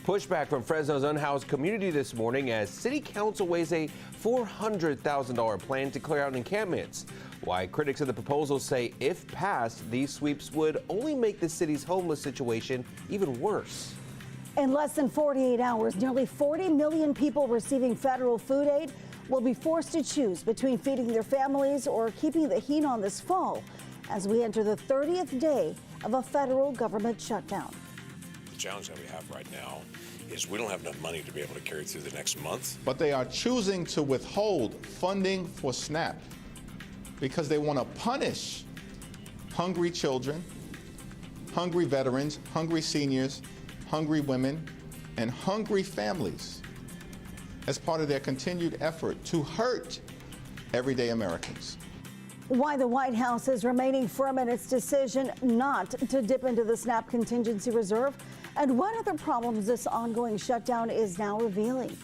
Pushback from Fresno's unhoused community this morning as City Council weighs a $400,000 plan to clear out encampments. Why critics of the proposal say if passed, these sweeps would only make the city's homeless situation even worse. In less than 48 hours, nearly 40 million people receiving federal food aid will be forced to choose between feeding their families or keeping the heat on this fall as we enter the 30th day of a federal government shutdown. The challenge that we have right now is we don't have enough money to be able to carry through the next month. But they are choosing to withhold funding for SNAP because they want to punish hungry children, hungry veterans, hungry seniors, hungry women, and hungry families as part of their continued effort to hurt everyday Americans. Why the White House is remaining firm in its decision not to dip into the SNAP contingency reserve, and what other problems this ongoing shutdown is now revealing.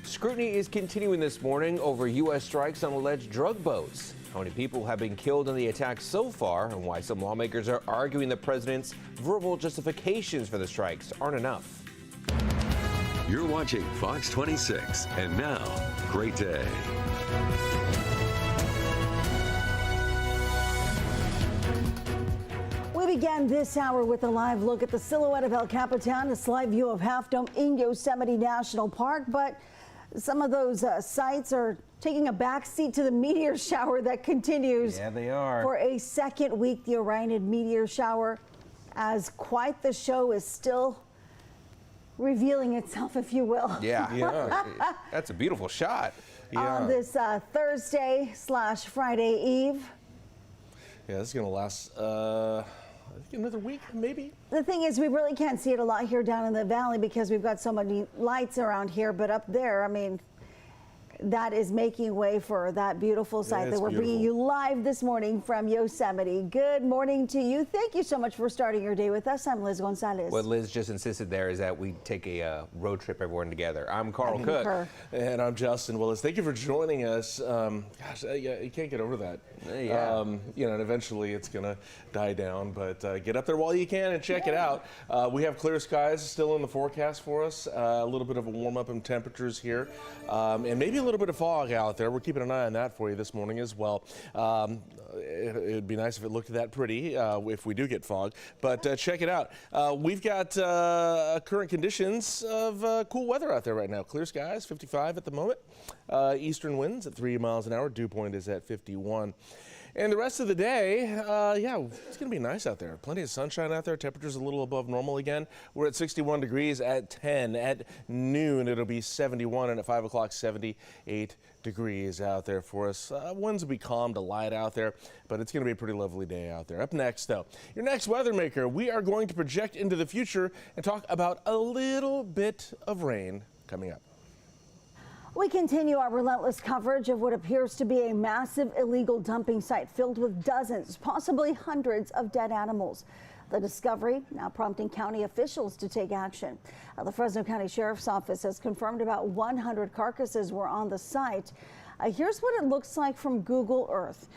Scrutiny is continuing this morning over U.S. strikes on alleged drug boats. How many people have been killed in the attacks so far, and why some lawmakers are arguing the president's verbal justifications for the strikes aren't enough. You're watching Fox 26, and now, great day. We began this hour with a live look at the silhouette of El Capitan, a live view of Half Dome in Yosemite National Park, but some of those sites are taking a backseat to the meteor shower that continues. Yeah, they are. For a second week, the Orionid meteor shower, as quite the show is still revealing itself, if you will. Yeah. That's a beautiful shot. On this Thursday/Friday Eve. Yeah, this is going to last I think another week, maybe. The thing is, we really can't see it a lot here down in the valley because we've got so many lights around here, but up there, I mean, that is making way for that beautiful sight that we're bringing you live this morning from Yosemite. Good morning to you. Thank you so much for starting your day with us. I'm Liz Gonzalez. What Liz just insisted there is that we take a road trip, everyone together. I'm Carl Cook. And I'm Justin Willis. Thank you for joining us. Gosh, you can't get over that. Yeah. You know, and eventually it's going to die down, but get up there while you can and check it out. We have clear skies still in the forecast for us, a little bit of a warm up in temperatures here, and maybe a little bit of fog out there. We're keeping an eye on that for you this morning as well. It'd be nice if it looked that pretty if we do get fog, but check it out. We've got current conditions of cool weather out there right now. Clear skies, 55 at the moment. Eastern winds at 3 miles an hour. Dew point is at 51. And the rest of the day, yeah, it's going to be nice out there. Plenty of sunshine out there. Temperatures a little above normal again. We're at 61 degrees at 10. At noon, it'll be 71, and at 5 o'clock, 78 degrees out there for us. Winds will be calm to light out there, but it's going to be a pretty lovely day out there. Up next, though, your next weather maker, we are going to project into the future and talk about a little bit of rain coming up. We continue our relentless coverage of what appears to be a massive illegal dumping site filled with dozens, possibly hundreds of dead animals. The discovery now prompting county officials to take action. The Fresno County Sheriff's Office has confirmed about 100 carcasses were on the site. Here's what it looks like from Google Earth.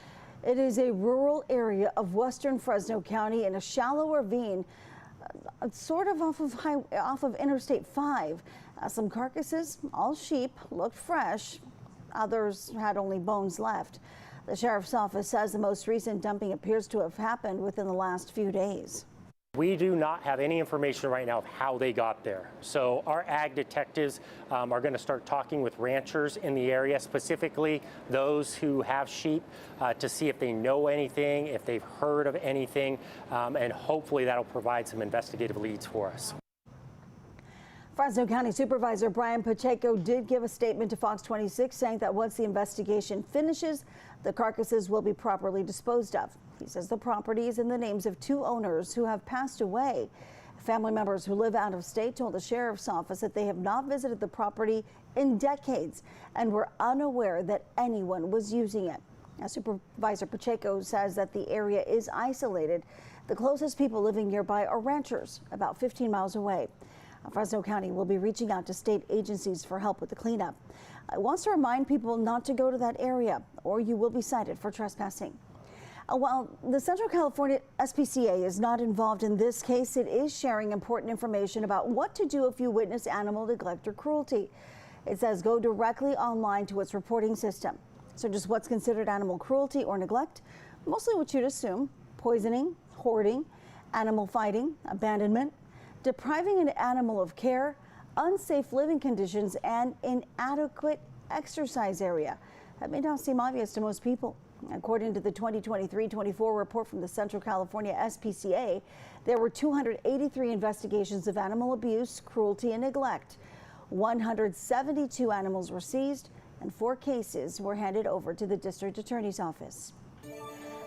It is a rural area of western Fresno County in a shallow ravine, sort of off of Interstate 5. Some carcasses, all sheep, looked fresh. Others had only bones left. The sheriff's office says the most recent dumping appears to have happened within the last few days. We do not have any information right now of how they got there. So our ag detectives are going to start talking with ranchers in the area, specifically those who have sheep, to see if they know anything, if they've heard of anything, and hopefully that'll provide some investigative leads for us. Fresno County Supervisor Brian Pacheco did give a statement to Fox 26 saying that once the investigation finishes, the carcasses will be properly disposed of. He says the property is in the names of 2 owners who have passed away. Family members who live out of state told the sheriff's office that they have not visited the property in decades and were unaware that anyone was using it. Now, Supervisor Pacheco says that the area is isolated. The closest people living nearby are ranchers about 15 miles away. Fresno County will be reaching out to state agencies for help with the cleanup. It wants to remind people not to go to that area or you will be cited for trespassing. While the Central California SPCA is not involved in this case, it is sharing important information about what to do if you witness animal neglect or cruelty. It says go directly online to its reporting system. So just what's considered animal cruelty or neglect? Mostly what you'd assume: poisoning, hoarding, animal fighting, abandonment, depriving an animal of care, unsafe living conditions, and inadequate exercise area. That may not seem obvious to most people. According to the 2023-24 report from the Central California SPCA, there were 283 investigations of animal abuse, cruelty, and neglect. 172 animals were seized, and 4 cases were handed over to the district attorney's office.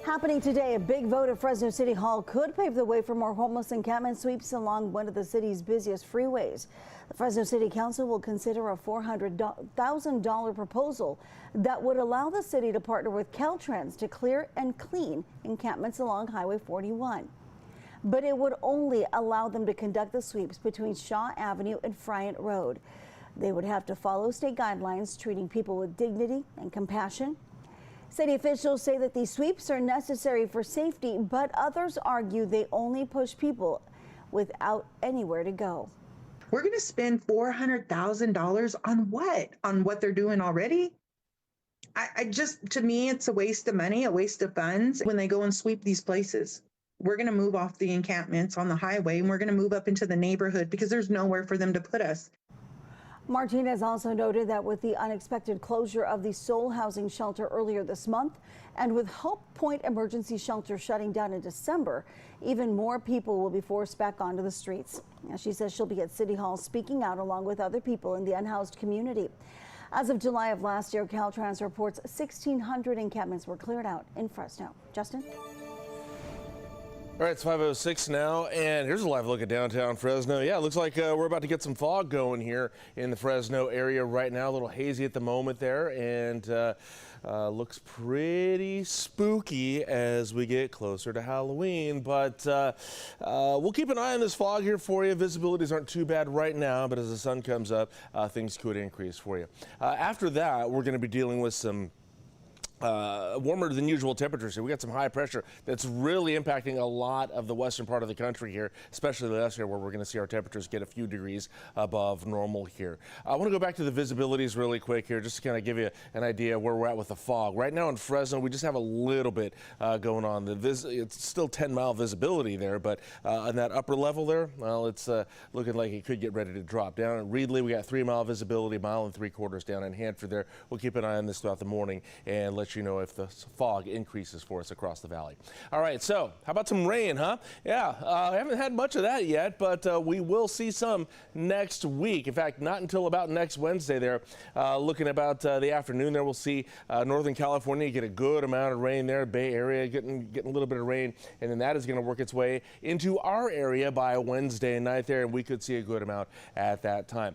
Happening today, a big vote at Fresno City Hall could pave the way for more homeless encampment sweeps along one of the city's busiest freeways. The Fresno City Council will consider a $400,000 proposal that would allow the city to partner with Caltrans to clear and clean encampments along Highway 41. But it would only allow them to conduct the sweeps between Shaw Avenue and Friant Road. They would have to follow state guidelines treating people with dignity and compassion. City officials say that these sweeps are necessary for safety, but others argue they only push people without anywhere to go. We're going to spend $400,000 on what? On what they're doing already? To me, it's a waste of money, a waste of funds when they go and sweep these places. We're going to move off the encampments on the highway, and we're going to move up into the neighborhood because there's nowhere for them to put us. Martinez also noted that with the unexpected closure of the Soul Housing Shelter earlier this month, and with Hope Point Emergency Shelter shutting down in December, even more people will be forced back onto the streets. She says she'll be at City Hall speaking out along with other people in the unhoused community. As of July of last year, Caltrans reports 1,600 encampments were cleared out in Fresno. Justin? All right, it's 5:06 now, and here's a live look at downtown Fresno. Yeah, it looks like we're about to get some fog going here in the Fresno area right now. A little hazy at the moment there, and looks pretty spooky as we get closer to Halloween. But we'll keep an eye on this fog here for you. Visibilities aren't too bad right now, but as the sun comes up, things could increase for you. After that, we're going to be dealing with some warmer than usual temperatures here. We got some high pressure that's really impacting a lot of the western part of the country here, especially us here, where we're going to see our temperatures get a few degrees above normal here. I want to go back to the visibilities really quick here, just to kind of give you an idea where we're at with the fog. Right now in Fresno, we just have a little bit going on. It's still 10-mile visibility there, but on that upper level there, well, it's looking like it could get ready to drop. Down at Reedley, we got 3-mile visibility, 1 3/4 miles down in Hanford there. We'll keep an eye on this throughout the morning and let you know if the fog increases for us across the valley. All right, so how about some rain, huh? Yeah, I haven't had much of that yet, but we will see some next week. In fact, not until about next Wednesday there. Looking about the afternoon there, we'll see Northern California get a good amount of rain there. Bay Area getting a little bit of rain, and then that is going to work its way into our area by Wednesday night there, and we could see a good amount at that time.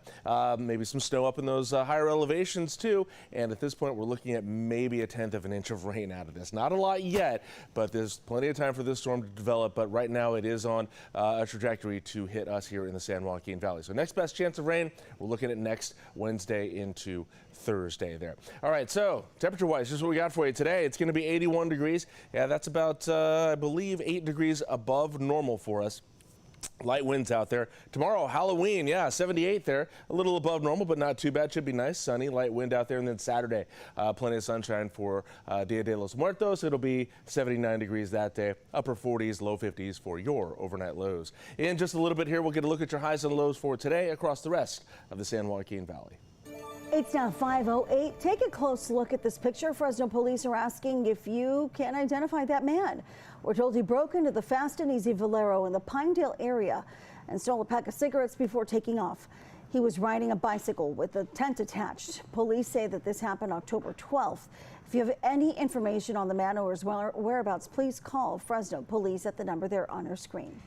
Maybe some snow up in those higher elevations too, and at this point we're looking at maybe a 1/10 of an inch of rain out of this. Not a lot yet, but there's plenty of time for this storm to develop. But right now it is on a trajectory to hit us here in the San Joaquin Valley. So next best chance of rain, we're looking at next Wednesday into Thursday there. All right, so temperature-wise, this is what we got for you today. It's going to be 81 degrees. Yeah, that's about, I believe, 8 degrees above normal for us. Light winds out there. Tomorrow, Halloween, yeah, 78 there. A little above normal, but not too bad. Should be nice, sunny, light wind out there. And then Saturday, plenty of sunshine for Dia de los Muertos. It'll be 79 degrees that day. Upper 40s, low 50s for your overnight lows. In just a little bit here, we'll get a look at your highs and lows for today across the rest of the San Joaquin Valley. It's now 5:08. Take a close look at this picture. Fresno police are asking if you can identify that man. We're told he broke into the Fast and Easy Valero in the Pinedale area and stole a pack of cigarettes before taking off. He was riding a bicycle with a tent attached. Police say that this happened October 12th. If you have any information on the man or his whereabouts, please call Fresno Police at the number there on your screen.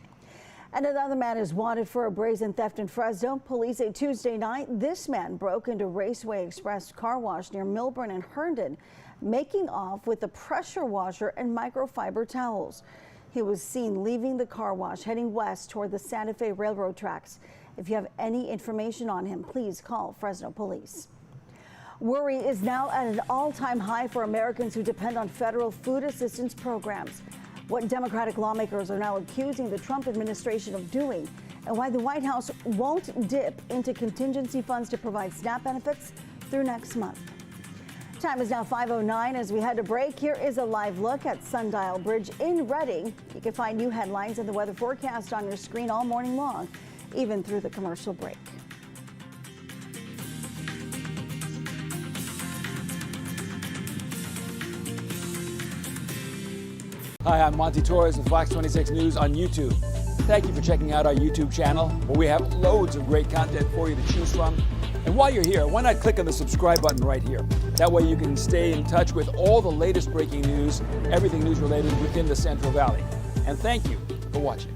And another man is wanted for a brazen theft in Fresno. Police say Tuesday night this man broke into Raceway Express car wash near Milburn and Herndon, making off with a pressure washer and microfiber towels. He was seen leaving the car wash heading west toward the Santa Fe Railroad tracks. If you have any information on him, please call Fresno Police. Worry is now at an all-time high for Americans who depend on federal food assistance programs. What Democratic lawmakers are now accusing the Trump administration of doing, and why the White House won't dip into contingency funds to provide SNAP benefits through next month. Time is now 5:09 as we head to break. Here is a live look at Sundial Bridge in Redding. You can find new headlines and the weather forecast on your screen all morning long, even through the commercial break. Hi, I'm Monty Torres with Fox 26 News on YouTube. Thank you for checking out our YouTube channel, where we have loads of great content for you to choose from. And while you're here, why not click on the subscribe button right here? That way you can stay in touch with all the latest breaking news, everything news related within the Central Valley. And thank you for watching.